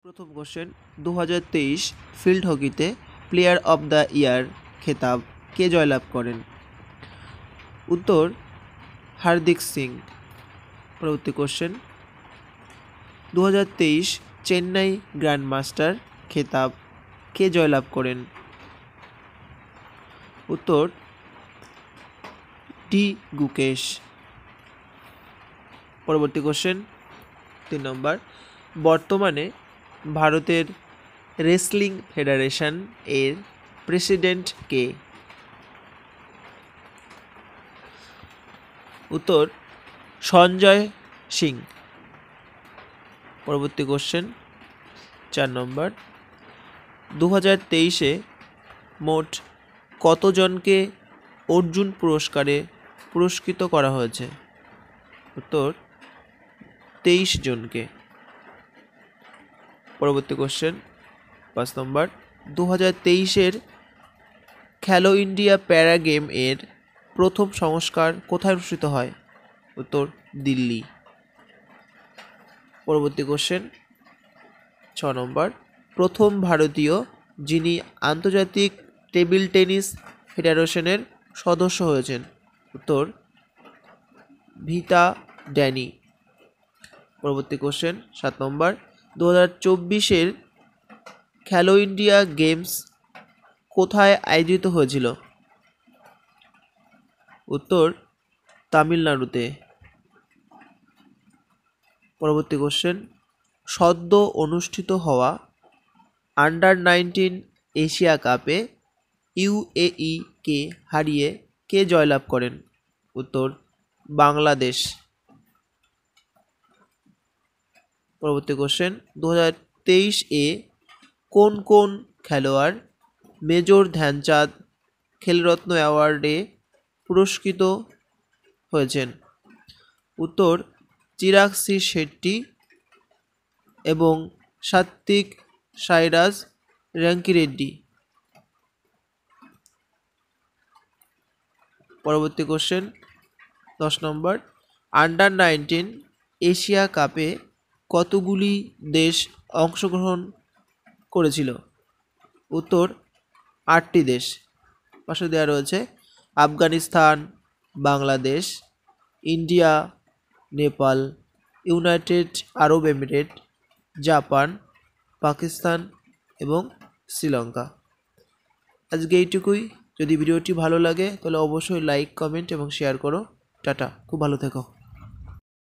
প্রথম question 2023 field হকিতে player of the year খেতাব কে জয়লাভ করেন? উত্তর হার্দিক সিং। পরবর্তী কোশ্চেন 2023 চেন্নাই গ্র্যান্ডমাস্টার খেতাব কে জয়লাভ করেন? উত্তর ডি গুকেশ। পরবর্তী কোশ্চেন 3 নম্বর, বর্তমানে ভারতের রেসলিং ফেডারেশন এর প্রেসিডেন্ট কে? উত্তর সঞ্জয় সিং। পরবর্তী কোশ্চেন 4 নম্বর, 2023-এ মোট কতজনকে অর্জুন পুরস্কারে পুরস্কৃত করা হয়েছে? উত্তর 23 জনকে। পরবর্তী কোশ্চেন 5 নম্বর, 2023-এর খেলো ইন্ডিয়া প্যারা গেম এর প্রথম সংস্কার কোথায় অনুষ্ঠিত হয়? উত্তর দিল্লি। পরবর্তী কোশ্চেন 6 নম্বর, প্রথম ভারতীয় যিনি আন্তর্জাতিক টেবিল টেনিস ফেডারেশনের সদস্য হয়েছেন? উত্তর ভিতা ড্যানি। পরবর্তী কোশ্চেন 7 নম্বর, 2024-এর খেলো ইন্ডিয়া গেমস কোথায় আয়োজিত হয়েছিল? উত্তর তামিলনাড়ুতে। পরবর্তী কোশ্চেন, সদ্য অনুষ্ঠিত হওয়া আন্ডার-19 এশিয়া কাপে ইউএই কে হারিয়ে কে জয়লাভ করেন? উত্তর বাংলাদেশ। পরবর্তী কোশ্চেন, 2023-এ কোন কোন খেলোয়াড় মেজর ধ্যানচাঁদ খেলরত্ন অ্যাওয়ার্ডে পুরস্কৃত হয়েছেন? উত্তর চিরাগ সি শেট্টি এবং সাত্বিক সাইরাজ র্যাঙ্কিরেড্ডি। পরবর্তী কোশ্চেন 10 নম্বর, আন্ডার-19 এশিয়া কাপে কতগুলি দেশ অংশগ্রহণ করেছিল? উত্তর 8টি দেশ। পাশে দেওয়া রয়েছে আফগানিস্তান, বাংলাদেশ, ইন্ডিয়া, নেপাল, ইউনাইটেড আরব এমিরেট, জাপান, পাকিস্তান এবং শ্রীলঙ্কা। আজকে এইটুকুই। যদি ভিডিওটি ভালো লাগে তাহলে অবশ্যই লাইক, কমেন্ট এবং শেয়ার করো। টাটা, খুব ভালো থেকো।